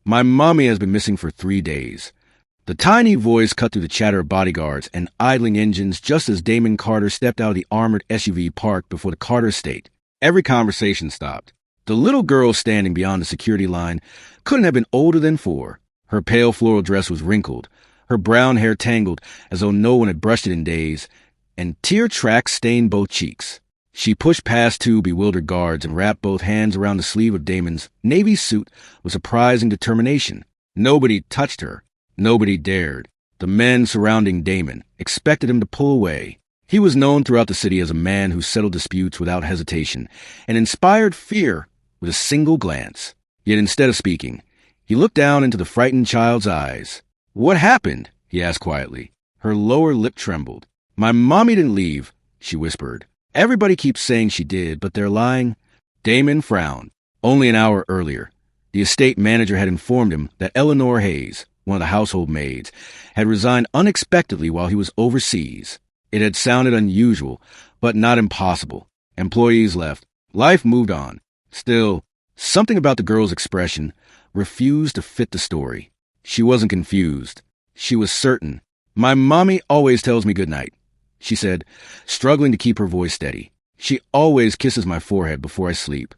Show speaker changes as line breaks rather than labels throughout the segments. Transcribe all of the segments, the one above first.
My mommy has been missing for 3 days. The tiny voice cut through the chatter of bodyguards and idling engines just as Damon Carter stepped out of the armored SUV parked before the Carter estate. Every conversation stopped. The little girl standing beyond the security line couldn't have been older than 4. Her pale floral dress was wrinkled, her brown hair tangled as though no one had brushed it in days, and tear tracks stained both cheeks. She pushed past 2 bewildered guards and wrapped both hands around the sleeve of Damon's navy suit with surprising determination. Nobody touched her. Nobody dared. The men surrounding Damon expected him to pull away. He was known throughout the city as a man who settled disputes without hesitation and inspired fear with a single glance. Yet instead of speaking, he looked down into the frightened child's eyes. "What happened?" he asked quietly. Her lower lip trembled. "My mommy didn't leave," she whispered. "Everybody keeps saying she did, but they're lying." Damon frowned. Only an hour earlier, the estate manager had informed him that Eleanor Hayes, one of the household maids, had resigned unexpectedly while he was overseas. It had sounded unusual, but not impossible. Employees left. Life moved on. Still, something about the girl's expression refused to fit the story. She wasn't confused. She was certain. "My mommy always tells me good night," she said, struggling to keep her voice steady. "She always kisses my forehead before I sleep."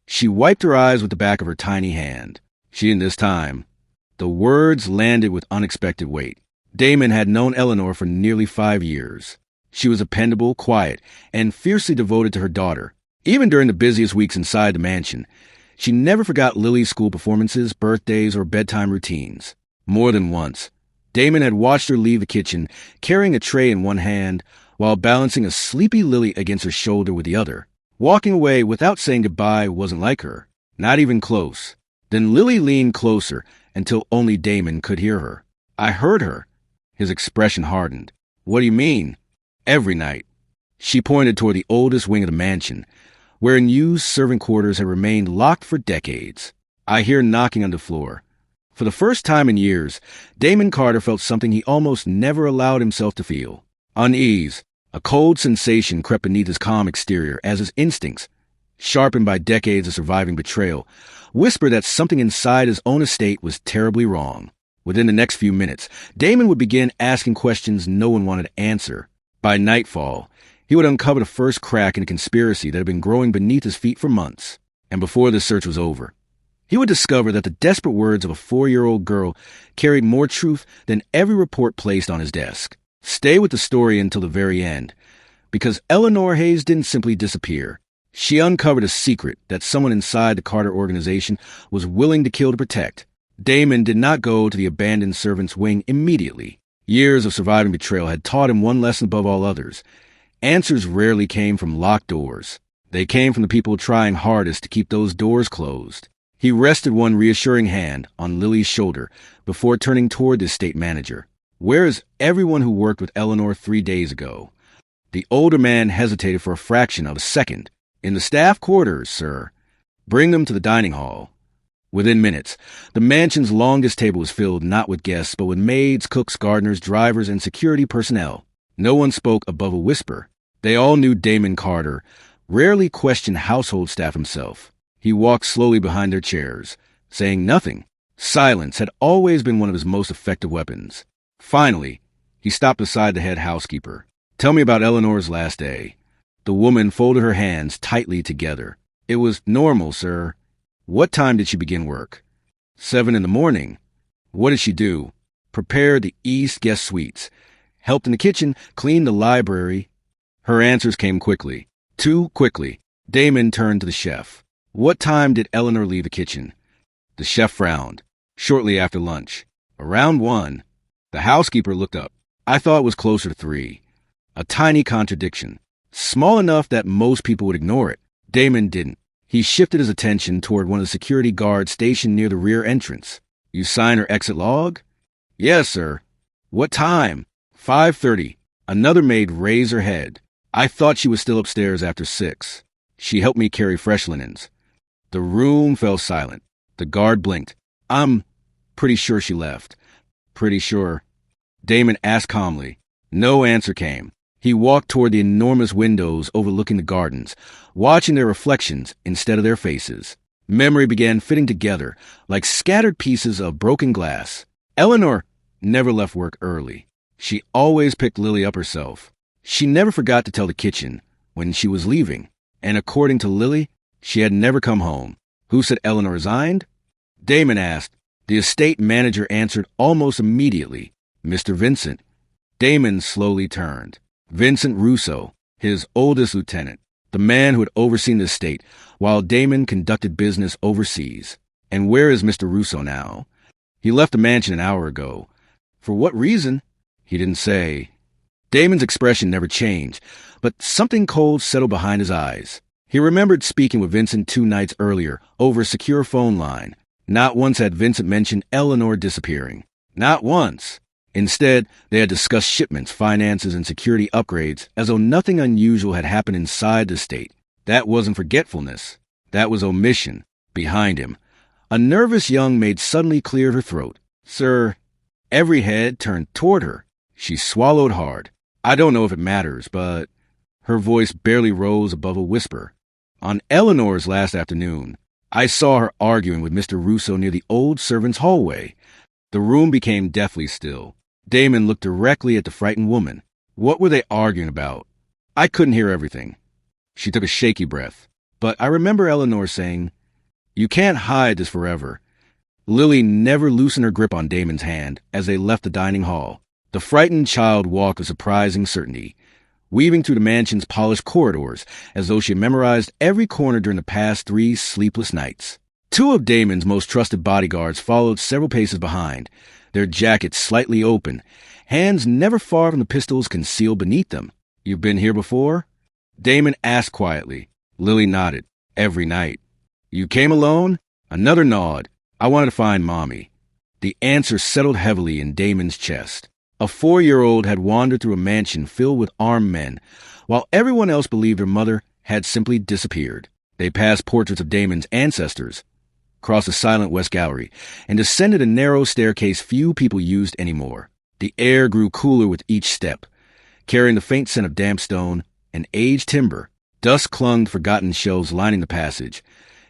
She wiped her eyes with the back of her tiny hand. She didn't this time. The words landed with unexpected weight. Damon had known Eleanor for nearly 5 years. She was dependable, quiet, and fiercely devoted to her daughter. Even during the busiest weeks inside the mansion, she never forgot Lily's school performances, birthdays, or bedtime routines. More than once, Damon had watched her leave the kitchen, carrying a tray in one hand, while balancing a sleepy Lily against her shoulder with the other. Walking away without saying goodbye wasn't like her, not even close. Then Lily leaned closer until only Damon could hear her. "I heard her." His expression hardened. "What do you mean?" "Every night." She pointed toward the oldest wing of the mansion, where unused servant quarters had remained locked for decades. "I hear knocking on the floor." For the first time in years, Damon Carter felt something he almost never allowed himself to feel. Unease. A cold sensation crept beneath his calm exterior as his instincts, sharpened by decades of surviving betrayal, whispered that something inside his own estate was terribly wrong. Within the next few minutes, Damon would begin asking questions no one wanted to answer. By nightfall, he would uncover the first crack in a conspiracy that had been growing beneath his feet for months. And before the search was over, he would discover that the desperate words of a 4-year-old girl carried more truth than every report placed on his desk. Stay with the story until the very end, because Eleanor Hayes didn't simply disappear. She uncovered a secret that someone inside the Carter organization was willing to kill to protect. Damon did not go to the abandoned servants' wing immediately. Years of surviving betrayal had taught him one lesson above all others. Answers rarely came from locked doors. They came from the people trying hardest to keep those doors closed. He rested one reassuring hand on Lily's shoulder before turning toward the estate manager. "Where is everyone who worked with Eleanor 3 days ago?" The older man hesitated for a fraction of a second. "In the staff quarters, sir." "Bring them to the dining hall." Within minutes, the mansion's longest table was filled not with guests, but with maids, cooks, gardeners, drivers, and security personnel. No one spoke above a whisper. They all knew Damon Carter rarely questioned household staff himself. He walked slowly behind their chairs, saying nothing. Silence had always been one of his most effective weapons. Finally, he stopped beside the head housekeeper. "Tell me about Eleanor's last day." The woman folded her hands tightly together. "It was normal, sir." "What time did she begin work?" 7 in the morning. "What did she do?" "Prepared the East guest suites. Helped in the kitchen, cleaned the library." Her answers came quickly. Too quickly. Damon turned to the chef. "What time did Eleanor leave the kitchen?" The chef frowned. "Shortly after lunch." "Around 1. The housekeeper looked up. "I thought it was closer to 3. A tiny contradiction. Small enough that most people would ignore it. Damon didn't. He shifted his attention toward one of the security guards stationed near the rear entrance. "You signed her exit log?" "Yes, sir." "What time?" 5:30. Another maid raised her head. "I thought she was still upstairs after 6. She helped me carry fresh linens." The room fell silent. The guard blinked. "I'm pretty sure she left." "Pretty sure?" Damon asked calmly. No answer came. He walked toward the enormous windows overlooking the gardens, watching their reflections instead of their faces. Memory began fitting together like scattered pieces of broken glass. Eleanor never left work early. She always picked Lily up herself. She never forgot to tell the kitchen when she was leaving. And according to Lily, she had never come home. Who said Eleanor resigned? Damon asked. The estate manager answered almost immediately. Mr. Vincent. Damon slowly turned. Vincent Russo, his oldest lieutenant, the man who had overseen the estate while Damon conducted business overseas. And where is Mr. Russo now? He left the mansion an hour ago. For what reason? He didn't say. Damon's expression never changed, but something cold settled behind his eyes. He remembered speaking with Vincent 2 nights earlier over a secure phone line. Not once had Vincent mentioned Eleanor disappearing. Not once. Instead, they had discussed shipments, finances, and security upgrades as though nothing unusual had happened inside the estate. That wasn't forgetfulness. That was omission. Behind him, a nervous young maid suddenly cleared her throat. Sir. Every head turned toward her. She swallowed hard. I don't know if it matters, but... Her voice barely rose above a whisper. On Eleanor's last afternoon, I saw her arguing with Mr. Russo near the old servants' hallway. The room became deathly still. Damon looked directly at the frightened woman. What were they arguing about? I couldn't hear everything. She took a shaky breath. But I remember Eleanor saying, "You can't hide this forever." Lily never loosened her grip on Damon's hand as they left the dining hall. The frightened child walked with surprising certainty, weaving through the mansion's polished corridors as though she had memorized every corner during the past 3 sleepless nights. 2 of Damon's most trusted bodyguards followed several paces behind, their jackets slightly open, hands never far from the pistols concealed beneath them. "You've been here before?" Damon asked quietly. Lily nodded. "Every night." "You came alone?" Another nod. "I wanted to find Mommy." The answer settled heavily in Damon's chest. A 4-year-old had wandered through a mansion filled with armed men, while everyone else believed her mother had simply disappeared. They passed portraits of Damon's ancestors, crossed a silent west gallery, and descended a narrow staircase few people used anymore. The air grew cooler with each step, carrying the faint scent of damp stone and aged timber. Dust clung to forgotten shelves lining the passage.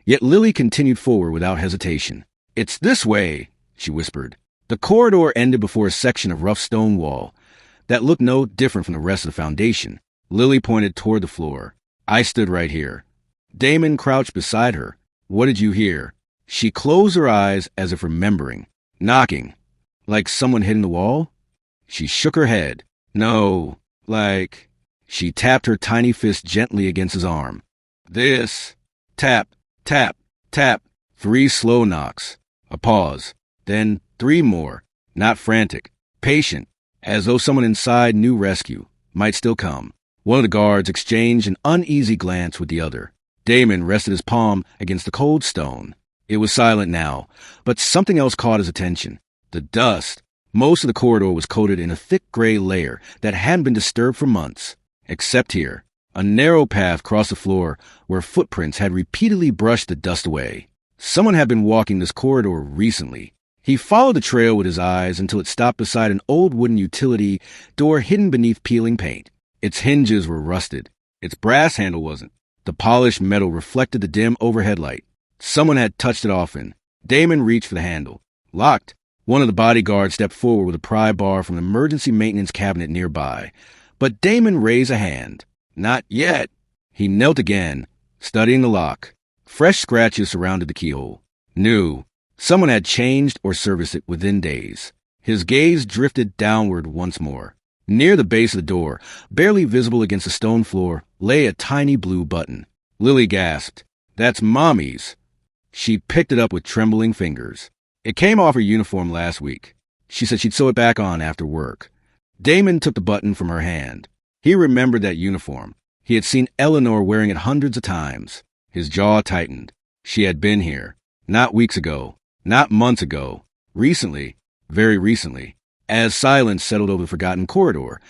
Yet Lily continued forward without hesitation. "It's this way," she whispered. The corridor ended before a section of rough stone wall that looked no different from the rest of the foundation. Lily pointed toward the floor. "I stood right here." Damon crouched beside her. "What did you hear?" She closed her eyes as if remembering. "Knocking. Like someone hitting the wall?" She shook her head. "No, like..." She tapped her tiny fist gently against his arm. "This." Tap, tap, tap. 3 slow knocks. A pause. Then 3 more. Not frantic. Patient. As though someone inside knew rescue might still come. One of the guards exchanged an uneasy glance with the other. Damon rested his palm against the cold stone. It was silent now, but something else caught his attention. The dust. Most of the corridor was coated in a thick gray layer that hadn't been disturbed for months. Except here. A narrow path crossed the floor where footprints had repeatedly brushed the dust away. Someone had been walking this corridor recently. He followed the trail with his eyes until it stopped beside an old wooden utility door hidden beneath peeling paint. Its hinges were rusted. Its brass handle wasn't. The polished metal reflected the dim overhead light. Someone had touched it often. Damon reached for the handle. Locked. One of the bodyguards stepped forward with a pry bar from an emergency maintenance cabinet nearby. But Damon raised a hand. "Not yet." He knelt again, studying the lock. Fresh scratches surrounded the keyhole. New. Someone had changed or serviced it within days. His gaze drifted downward once more. Near the base of the door, barely visible against the stone floor, lay a tiny blue button. Lily gasped. "That's Mommy's." She picked it up with trembling fingers. "It came off her uniform last week. She said she'd sew it back on after work." Damon took the button from her hand. He remembered that uniform. He had seen Eleanor wearing it hundreds of times. His jaw tightened. She had been here. Not weeks ago. Not months ago. Recently. Very recently. As silence settled over the forgotten corridor,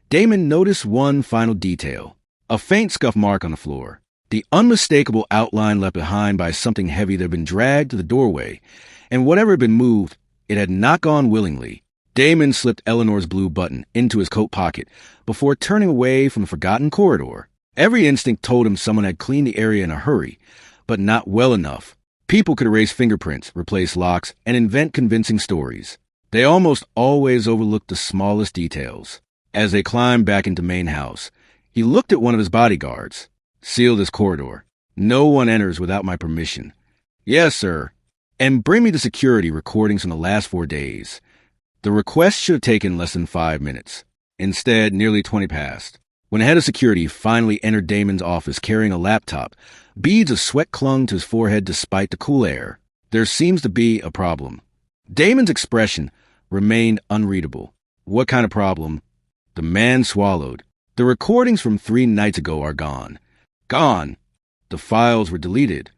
Damon noticed one final detail. A faint scuff mark on the floor. The unmistakable outline left behind by something heavy that had been dragged to the doorway, and whatever had been moved, it had not gone willingly. Damon slipped Eleanor's blue button into his coat pocket before turning away from the forgotten corridor. Every instinct told him someone had cleaned the area in a hurry, but not well enough. People could erase fingerprints, replace locks, and invent convincing stories. They almost always overlooked the smallest details. As they climbed back into main house, he looked at one of his bodyguards. Seal this corridor. No one enters without my permission. Yes, sir. And bring me the security recordings from the last 4 days. The request should have taken less than 5 minutes. Instead, nearly 20 passed. When the head of security finally entered Damon's office carrying a laptop, beads of sweat clung to his forehead despite the cool air. There seems to be a problem. Damon's expression remained unreadable. What kind of problem? The man swallowed. The recordings from 3 nights ago are gone. Gone. The files were deleted.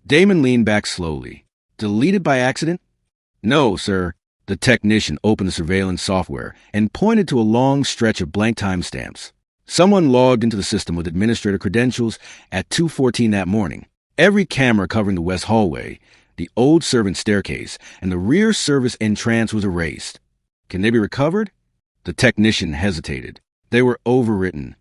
Damon leaned back slowly. Deleted by accident? No, sir. The technician opened the surveillance software and pointed to a long stretch of blank timestamps. Someone logged into the system with administrator credentials at 2:14 that morning. Every camera covering the west hallway, the old servant staircase, and the rear service entrance was erased. Can they be recovered? The technician hesitated. They were overwritten.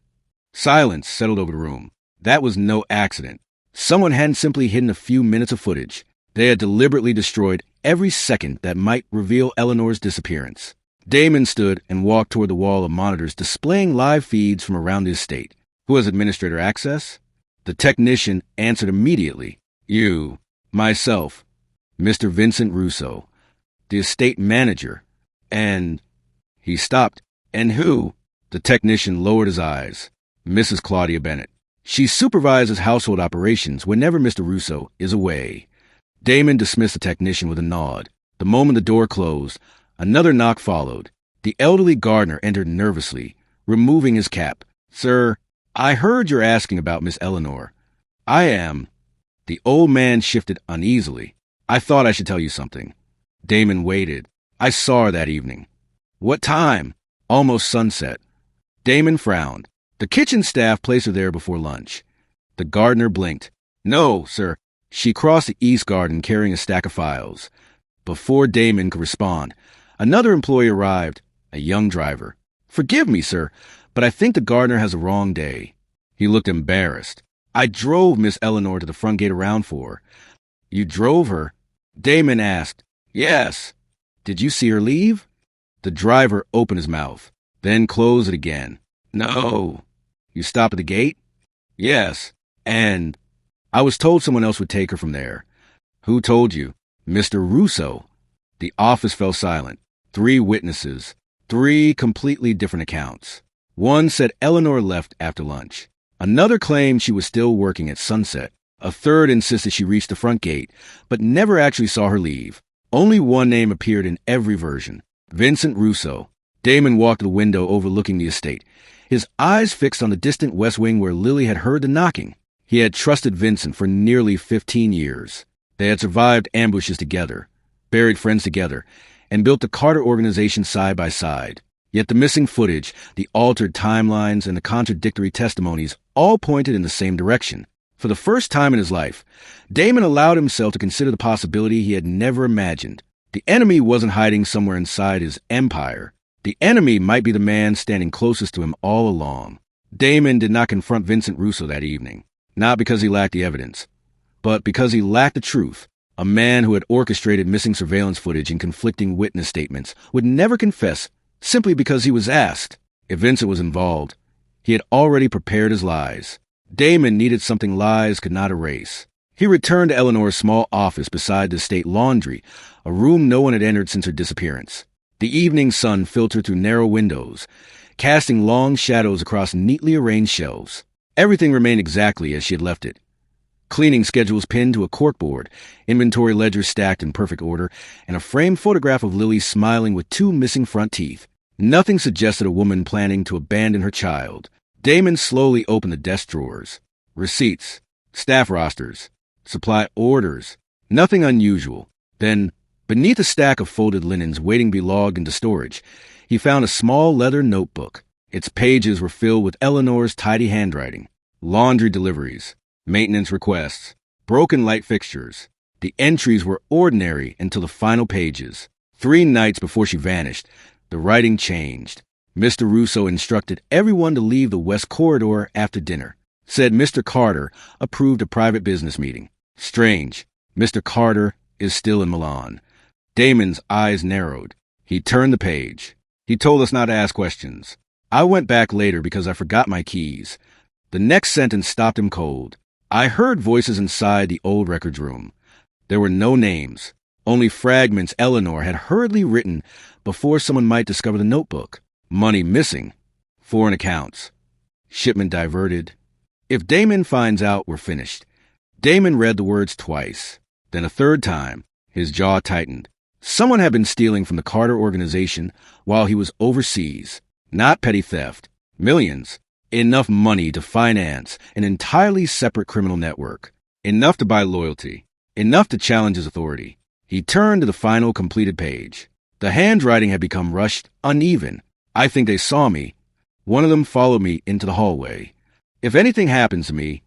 Silence settled over the room. That was no accident. Someone hadn't simply hidden a few minutes of footage. They had deliberately destroyed every second that might reveal Eleanor's disappearance. Damon stood and walked toward the wall of monitors displaying live feeds from around the estate. Who has administrator access? The technician answered immediately. You. Myself. Mr. Vincent Russo. The estate manager. And... He stopped. And who? The technician lowered his eyes. Mrs. Claudia Bennett. She supervises household operations whenever Mr. Russo is away. Damon dismissed the technician with a nod. The moment the door closed, another knock followed. The elderly gardener entered nervously, removing his cap. Sir, I heard you're asking about Miss Eleanor. I am. The old man shifted uneasily. I thought I should tell you something. Damon waited. I saw her that evening. What time? Almost sunset. Damon frowned. The kitchen staff placed her there before lunch. The gardener blinked. No, sir. She crossed the east garden carrying a stack of files. Before Damon could respond, another employee arrived, a young driver. Forgive me, sir, but I think the gardener has a wrong day. He looked embarrassed. I drove Miss Eleanor to the front gate around 4. You drove her? Damon asked. Yes. Did you see her leave? The driver opened his mouth, then closed it again. No. You stopped at the gate? Yes. And I was told someone else would take her from there. Who told you? Mr. Russo. The office fell silent. 3 witnesses. 3 completely different accounts. One said Eleanor left after lunch. Another claimed she was still working at sunset. A third insisted she reached the front gate, but never actually saw her leave. Only one name appeared in every version. Vincent Russo. Damon walked to the window overlooking the estate, his eyes fixed on the distant west wing where Lily had heard the knocking. He had trusted Vincent for nearly 15 years. They had survived ambushes together, buried friends together, and built the Carter organization side by side. Yet the missing footage, the altered timelines, and the contradictory testimonies all pointed in the same direction. For the first time in his life, Damon allowed himself to consider the possibility he had never imagined. The enemy wasn't hiding somewhere inside his empire. The enemy might be the man standing closest to him all along. Damon did not confront Vincent Russo that evening, not because he lacked the evidence, but because he lacked the truth. A man who had orchestrated missing surveillance footage and conflicting witness statements would never confess simply because he was asked. If Vincent was involved, he had already prepared his lies. Damon needed something lies could not erase. He returned to Eleanor's small office beside the state laundry, a room no one had entered since her disappearance. The evening sun filtered through narrow windows, casting long shadows across neatly arranged shelves. Everything remained exactly as she had left it. Cleaning schedules pinned to a corkboard, inventory ledgers stacked in perfect order, and a framed photograph of Lily smiling with 2 missing front teeth. Nothing suggested a woman planning to abandon her child. Damon slowly opened the desk drawers. Receipts, staff rosters, supply orders. Nothing unusual. Then, beneath a stack of folded linens waiting to be logged into storage, he found a small leather notebook. Its pages were filled with Eleanor's tidy handwriting. Laundry deliveries, maintenance requests, broken light fixtures. The entries were ordinary until the final pages. 3 nights before she vanished, the writing changed. Mr. Russo instructed everyone to leave the west corridor after dinner. Said Mr. Carter approved a private business meeting. Strange. Mr. Carter is still in Milan. Damon's eyes narrowed. He turned the page. He told us not to ask questions. I went back later because I forgot my keys. The next sentence stopped him cold. I heard voices inside the old records room. There were no names, only fragments Eleanor had hurriedly written before someone might discover the notebook. Money missing. Foreign accounts. Shipment diverted. If Damon finds out, we're finished. Damon read the words twice. Then a third time, his jaw tightened. Someone had been stealing from the Carter organization while he was overseas. Not petty theft. Millions. Enough money to finance an entirely separate criminal network. Enough to buy loyalty. Enough to challenge his authority. He turned to the final completed page. The handwriting had become rushed, uneven. I think they saw me. One of them followed me into the hallway. If anything happens to me...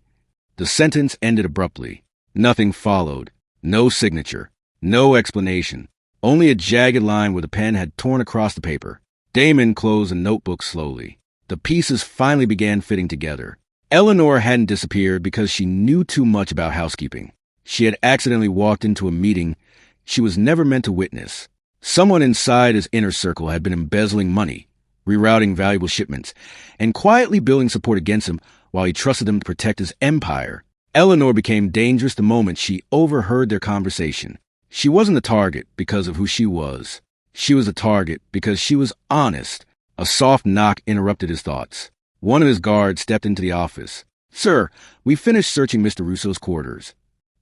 The sentence ended abruptly. Nothing followed. No signature. No explanation. Only a jagged line where the pen had torn across the paper. Damon closed the notebook slowly. The pieces finally began fitting together. Eleanor hadn't disappeared because she knew too much about housekeeping. She had accidentally walked into a meeting she was never meant to witness. Someone inside his inner circle had been embezzling money, rerouting valuable shipments, and quietly building support against him while he trusted them to protect his empire. Eleanor became dangerous the moment she overheard their conversation. She wasn't the target because of who she was. She was the target because she was honest. A soft knock interrupted his thoughts. One of his guards stepped into the office. "Sir, we finished searching Mr. Russo's quarters.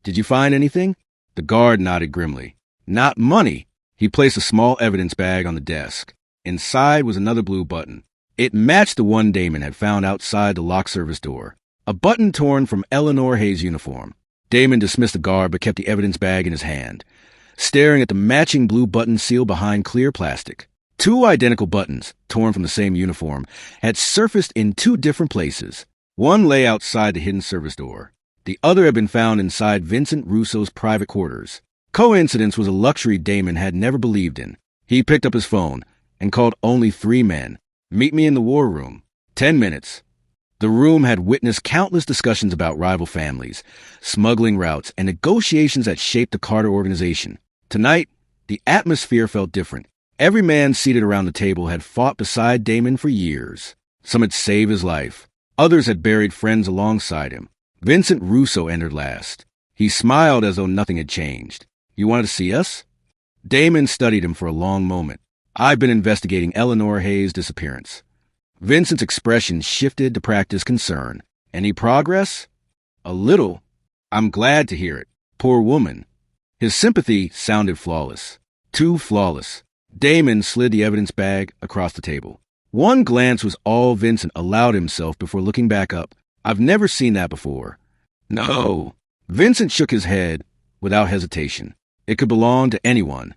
Did you find anything?" The guard nodded grimly. "Not money." He placed a small evidence bag on the desk. Inside was another blue button. It matched the one Damon had found outside the lock service door. A button torn from Eleanor Hayes' uniform. Damon dismissed the guard but kept the evidence bag in his hand, staring at the matching blue button sealed behind clear plastic. Two identical buttons, torn from the same uniform, had surfaced in two different places. One lay outside the hidden service door. The other had been found inside Vincent Russo's private quarters. Coincidence was a luxury Damon had never believed in. He picked up his phone and called only 3 men. "Meet me in the war room." 10 minutes. The room had witnessed countless discussions about rival families, smuggling routes, and negotiations that shaped the Carter organization. Tonight, the atmosphere felt different. Every man seated around the table had fought beside Damon for years. Some had saved his life. Others had buried friends alongside him. Vincent Russo entered last. He smiled as though nothing had changed. "You wanted to see us?" Damon studied him for a long moment. "I've been investigating Eleanor Hayes' disappearance." Vincent's expression shifted to practice concern. "Any progress?" "A little." "I'm glad to hear it. Poor woman." His sympathy sounded flawless. Too flawless. Damon slid the evidence bag across the table. One glance was all Vincent allowed himself before looking back up. "I've never seen that before." "No." Vincent shook his head without hesitation. It could belong to anyone.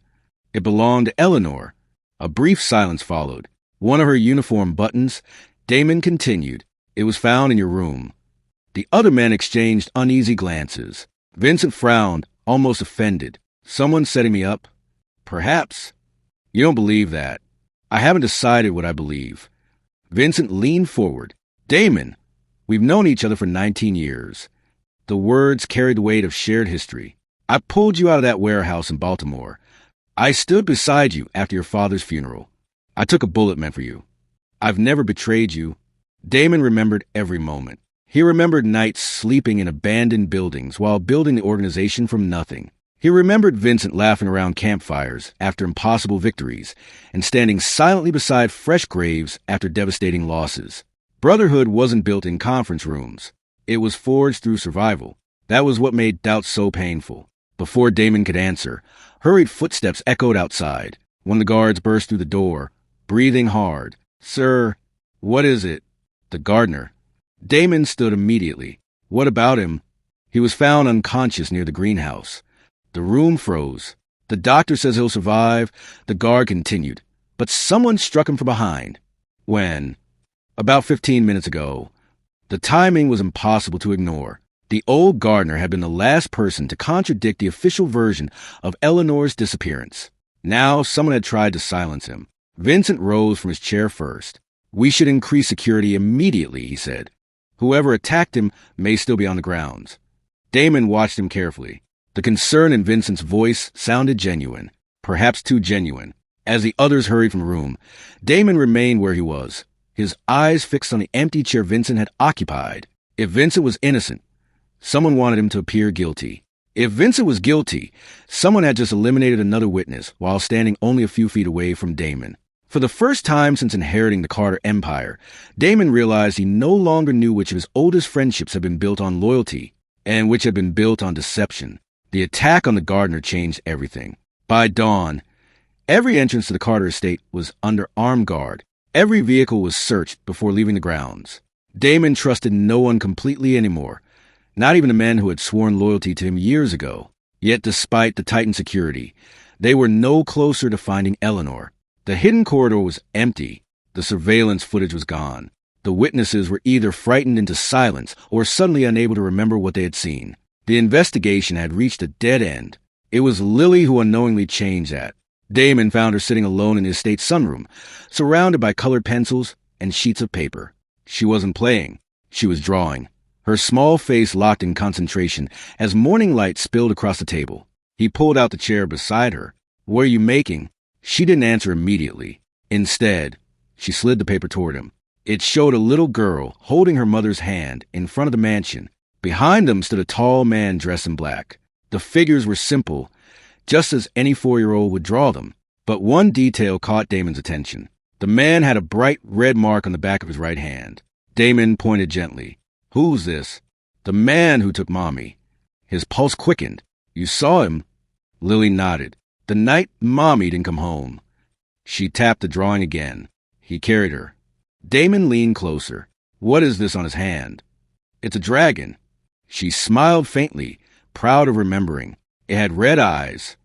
It belonged to Eleanor. A brief silence followed. "One of her uniform buttons," Damon continued. "It was found in your room." The other men exchanged uneasy glances. Vincent frowned, almost offended. "Someone setting me up?" "Perhaps." "You don't believe that." "I haven't decided what I believe." Vincent leaned forward. "Damon, we've known each other for 19 years. The words carried the weight of shared history. I pulled you out of that warehouse in Baltimore. I stood beside you after your father's funeral. I took a bullet meant for you. I've never betrayed you." Damon remembered every moment. He remembered nights sleeping in abandoned buildings while building the organization from nothing. He remembered Vincent laughing around campfires after impossible victories and standing silently beside fresh graves after devastating losses. Brotherhood wasn't built in conference rooms. It was forged through survival. That was what made doubt so painful. Before Damon could answer, hurried footsteps echoed outside. One of the guards burst through the door, breathing hard. "Sir, what is it?" "The gardener." Damon stood immediately. "What about him?" "He was found unconscious near the greenhouse." The room froze. "The doctor says he'll survive," the guard continued. "But someone struck him from behind." "When?" "About 15 minutes ago." The timing was impossible to ignore. The old gardener had been the last person to contradict the official version of Eleanor's disappearance. Now someone had tried to silence him. Vincent rose from his chair first. "We should increase security immediately," he said. "Whoever attacked him may still be on the grounds." Damon watched him carefully. The concern in Vincent's voice sounded genuine, perhaps too genuine. As the others hurried from the room, Damon remained where he was, his eyes fixed on the empty chair Vincent had occupied. If Vincent was innocent, someone wanted him to appear guilty. If Vincent was guilty, someone had just eliminated another witness while standing only a few feet away from Damon. For the first time since inheriting the Carter empire, Damon realized he no longer knew which of his oldest friendships had been built on loyalty and which had been built on deception. The attack on the gardener changed everything. By dawn, every entrance to the Carter estate was under armed guard. Every vehicle was searched before leaving the grounds. Damon trusted no one completely anymore, not even the men who had sworn loyalty to him years ago. Yet despite the tightened security, they were no closer to finding Eleanor. The hidden corridor was empty. The surveillance footage was gone. The witnesses were either frightened into silence or suddenly unable to remember what they had seen. The investigation had reached a dead end. It was Lily who unknowingly changed that. Damon found her sitting alone in his estate sunroom, surrounded by colored pencils and sheets of paper. She wasn't playing. She was drawing. Her small face locked in concentration as morning light spilled across the table. He pulled out the chair beside her. "What are you making?" She didn't answer immediately. Instead, she slid the paper toward him. It showed a little girl holding her mother's hand in front of the mansion. Behind them stood a tall man dressed in black. The figures were simple, just as any 4-year-old would draw them. But one detail caught Damon's attention. The man had a bright red mark on the back of his right hand. Damon pointed gently. "Who's this?" "The man who took Mommy." His pulse quickened. "You saw him?" Lily nodded. "The night Mommy didn't come home." She tapped the drawing again. "He carried her." Damon leaned closer. "What is this on his hand?" "It's a dragon." She smiled faintly, proud of remembering. It had red eyes.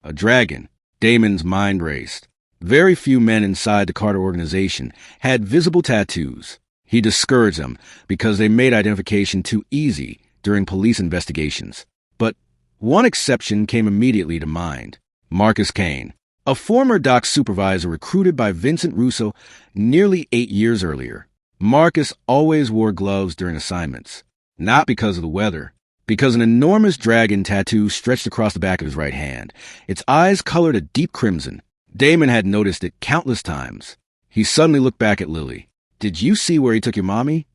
A dragon. Damon's mind raced. Very few men inside the Carter organization had visible tattoos. He discouraged them because they made identification too easy during police investigations. But one exception came immediately to mind. Marcus Kane, a former dock supervisor recruited by Vincent Russo nearly 8 years earlier. Marcus always wore gloves during assignments. Not because of the weather, because an enormous dragon tattoo stretched across the back of his right hand, its eyes colored a deep crimson. Damon had noticed it countless times. He suddenly looked back at Lily. "Did you see where he took your mommy?"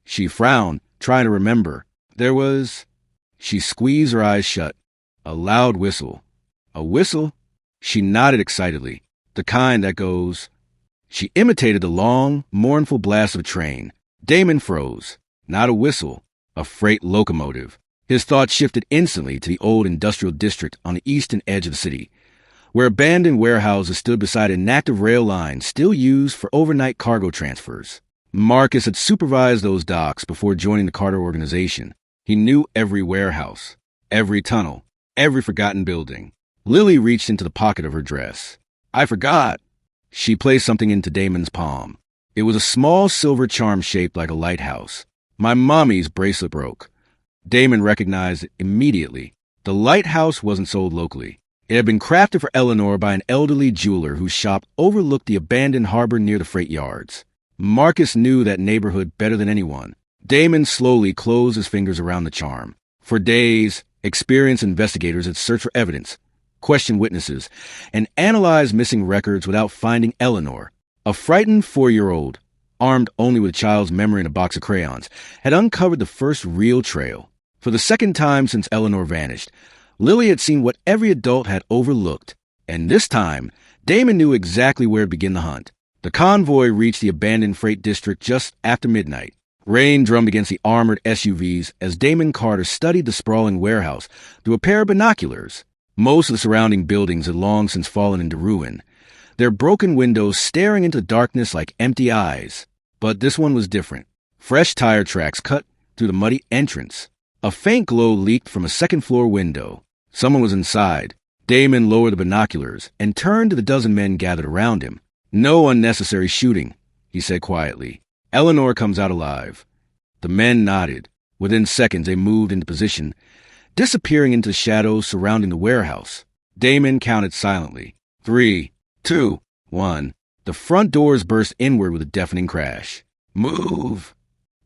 She frowned, trying to remember. There was... She squeezed her eyes shut. A loud whistle. "A whistle?" She nodded excitedly. "The kind that goes..." She imitated the long, mournful blast of a train. Damon froze. Not a whistle. A freight locomotive. His thoughts shifted instantly to the old industrial district on the eastern edge of the city, where abandoned warehouses stood beside an inactive rail line still used for overnight cargo transfers. Marcus had supervised those docks before joining the Carter organization. He knew every warehouse, every tunnel, every forgotten building. Lily reached into the pocket of her dress. "I forgot." She placed something into Damon's palm. It was a small silver charm shaped like a lighthouse. "My mommy's bracelet broke." Damon recognized it immediately. The lighthouse wasn't sold locally. It had been crafted for Eleanor by an elderly jeweler whose shop overlooked the abandoned harbor near the freight yards. Marcus knew that neighborhood better than anyone. Damon slowly closed his fingers around the charm. For days, experienced investigators had searched for evidence, questioned witnesses, and analyzed missing records without finding Eleanor. A frightened 4-year-old, armed only with a child's memory and a box of crayons, had uncovered the first real trail. For the second time since Eleanor vanished, Lily had seen what every adult had overlooked. And this time, Damon knew exactly where to begin the hunt. The convoy reached the abandoned freight district just after midnight. Rain drummed against the armored SUVs as Damon Carter studied the sprawling warehouse through a pair of binoculars. Most of the surrounding buildings had long since fallen into ruin, their broken windows staring into darkness like empty eyes. But this one was different. Fresh tire tracks cut through the muddy entrance. A faint glow leaked from a second-floor window. Someone was inside. Damon lowered the binoculars and turned to the dozen men gathered around him. "No unnecessary shooting," he said quietly. "Eleanor comes out alive." The men nodded. Within seconds, they moved into position, disappearing into the shadows surrounding the warehouse. Damon counted silently. 3, 2, 1. The front doors burst inward with a deafening crash. "Move!"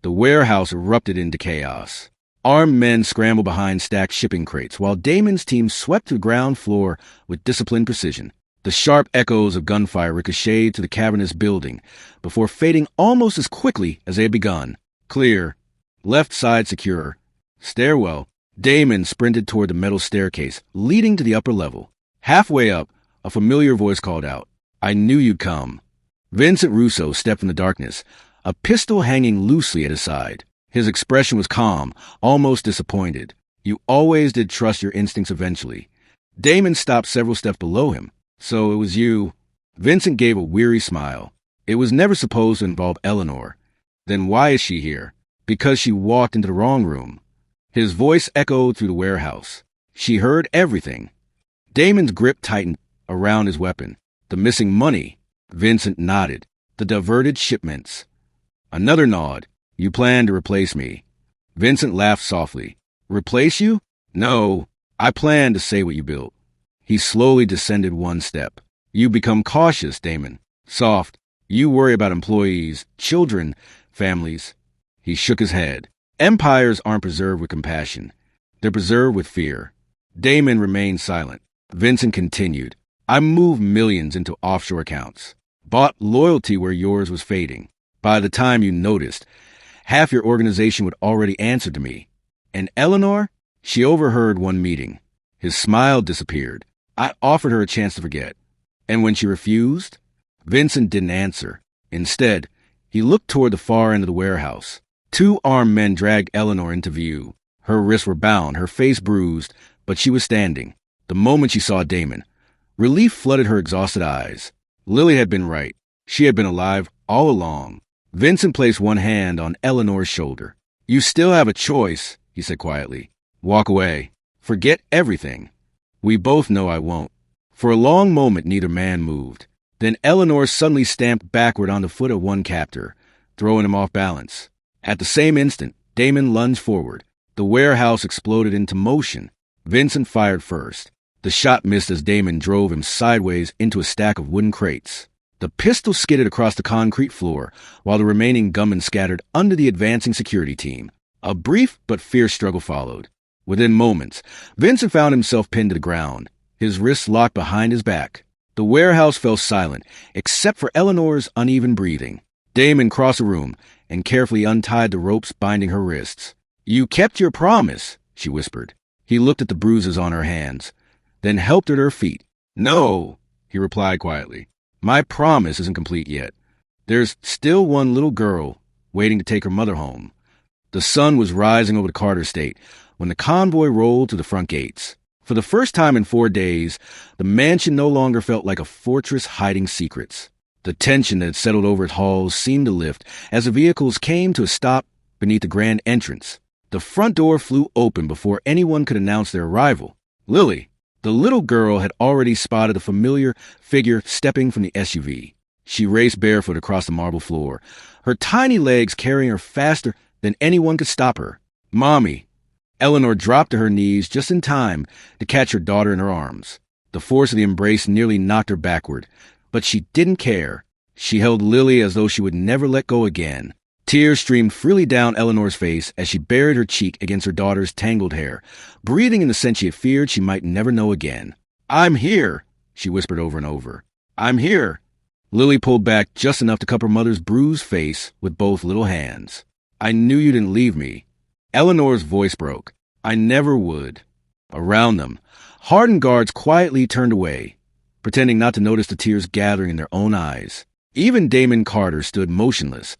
The warehouse erupted into chaos. Armed men scrambled behind stacked shipping crates, while Damon's team swept the ground floor with disciplined precision. The sharp echoes of gunfire ricocheted to the cavernous building before fading almost as quickly as they had begun. Clear. Left side secure. Stairwell. Damon sprinted toward the metal staircase, leading to the upper level. Halfway up, a familiar voice called out, "I knew you'd come." Vincent Russo stepped from the darkness, a pistol hanging loosely at his side. His expression was calm, almost disappointed. "You always did trust your instincts eventually." Damon stopped several steps below him. "So it was you." Vincent gave a weary smile. "It was never supposed to involve Eleanor." "Then why is she here?" "Because she walked into the wrong room." His voice echoed through the warehouse. "She heard everything." Damon's grip tightened around his weapon. "The missing money." Vincent nodded. "The diverted shipments." Another nod. "You plan to replace me." Vincent laughed softly. "Replace you? No. I plan to say what you built." He slowly descended one step. "You become cautious, Damon. Soft. You worry about employees, children, families." He shook his head. "Empires aren't preserved with compassion. They're preserved with fear." Damon remained silent. Vincent continued. "I moved millions into offshore accounts. Bought loyalty where yours was fading. By the time you noticed, half your organization would already answer to me. And Eleanor? She overheard one meeting." His smile disappeared. "I offered her a chance to forget." "And when she refused?" Vincent didn't answer. Instead, he looked toward the far end of the warehouse. Two armed men dragged Eleanor into view. Her wrists were bound, her face bruised, but she was standing. The moment she saw Damon, relief flooded her exhausted eyes. Lily had been right. She had been alive all along. Vincent placed one hand on Eleanor's shoulder. "You still have a choice," he said quietly. "Walk away. Forget everything." "We both know I won't." For a long moment, neither man moved. Then Eleanor suddenly stamped backward on the foot of one captor, throwing him off balance. At the same instant, Damon lunged forward. The warehouse exploded into motion. Vincent fired first. The shot missed as Damon drove him sideways into a stack of wooden crates. The pistol skidded across the concrete floor, while the remaining gunmen scattered under the advancing security team. A brief but fierce struggle followed. Within moments, Vincent found himself pinned to the ground, his wrists locked behind his back. The warehouse fell silent, except for Eleanor's uneven breathing. Damon crossed the room and carefully untied the ropes binding her wrists. "You kept your promise," she whispered. He looked at the bruises on her hands, then helped her to her feet. "No," he replied quietly. "My promise isn't complete yet. There's still one little girl waiting to take her mother home." The sun was rising over the Carter estate when the convoy rolled to the front gates. For the first time in 4 days, the mansion no longer felt like a fortress hiding secrets. The tension that had settled over its halls seemed to lift as the vehicles came to a stop beneath the grand entrance. The front door flew open before anyone could announce their arrival. Lily, the little girl, had already spotted a familiar figure stepping from the SUV. She raced barefoot across the marble floor, her tiny legs carrying her faster than anyone could stop her. "Mommy." Eleanor dropped to her knees just in time to catch her daughter in her arms. The force of the embrace nearly knocked her backward, but she didn't care. She held Lily as though she would never let go again. Tears streamed freely down Eleanor's face as she buried her cheek against her daughter's tangled hair, breathing in the scent she had feared she might never know again. "I'm here," she whispered over and over. "I'm here." Lily pulled back just enough to cup her mother's bruised face with both little hands. "I knew you didn't leave me." Eleanor's voice broke. "I never would." Around them, hardened guards quietly turned away, pretending not to notice the tears gathering in their own eyes. Even Damon Carter stood motionless,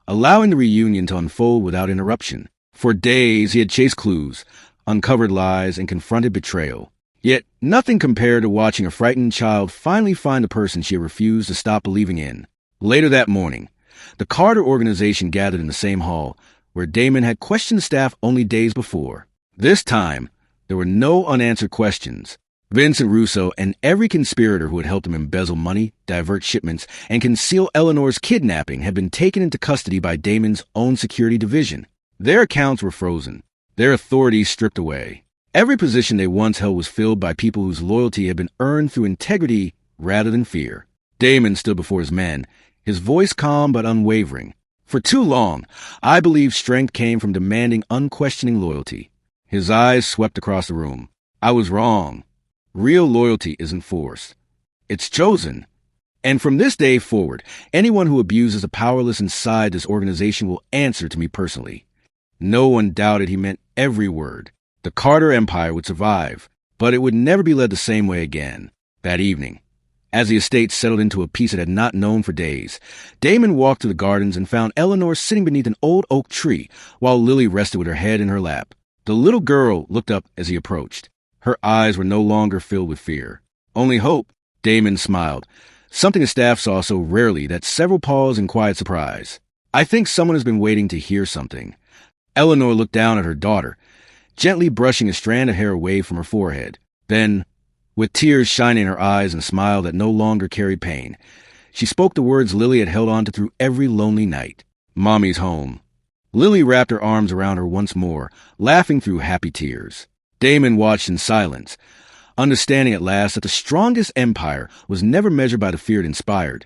allowing the reunion to unfold without interruption. For days he had chased clues, uncovered lies, and confronted betrayal. Yet nothing compared to watching a frightened child finally find the person she had refused to stop believing in. Later that morning, the Carter organization gathered in the same hall where Damon had questioned the staff only days before. This time, there were no unanswered questions. Vincent Russo and every conspirator who had helped him embezzle money, divert shipments, and conceal Eleanor's kidnapping had been taken into custody by Damon's own security division. Their accounts were frozen, their authority stripped away. Every position they once held was filled by people whose loyalty had been earned through integrity rather than fear. Damon stood before his men, his voice calm but unwavering. For too long, I believed strength came from demanding unquestioning loyalty. His eyes swept across the room. I was wrong. Real loyalty isn't forced. It's chosen. And from this day forward, anyone who abuses the powerless inside this organization will answer to me personally. No one doubted he meant every word. The Carter Empire would survive, but it would never be led the same way again. That evening, as the estate settled into a peace it had not known for days, Damon walked to the gardens and found Eleanor sitting beneath an old oak tree while Lily rested with her head in her lap. The little girl looked up as he approached. Her eyes were no longer filled with fear. Only hope. Damon smiled, something the staff saw so rarely that several paused in quiet surprise. I think someone has been waiting to hear something. Eleanor looked down at her daughter, gently brushing a strand of hair away from her forehead. Then, with tears shining in her eyes and a smile that no longer carried pain, she spoke the words Lily had held on to through every lonely night. Mommy's home. Lily wrapped her arms around her once more, laughing through happy tears. Damon watched in silence, understanding at last that the strongest empire was never measured by the fear it inspired,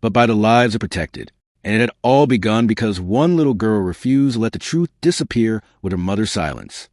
but by the lives it protected. And it had all begun because one little girl refused to let the truth disappear with her mother's silence.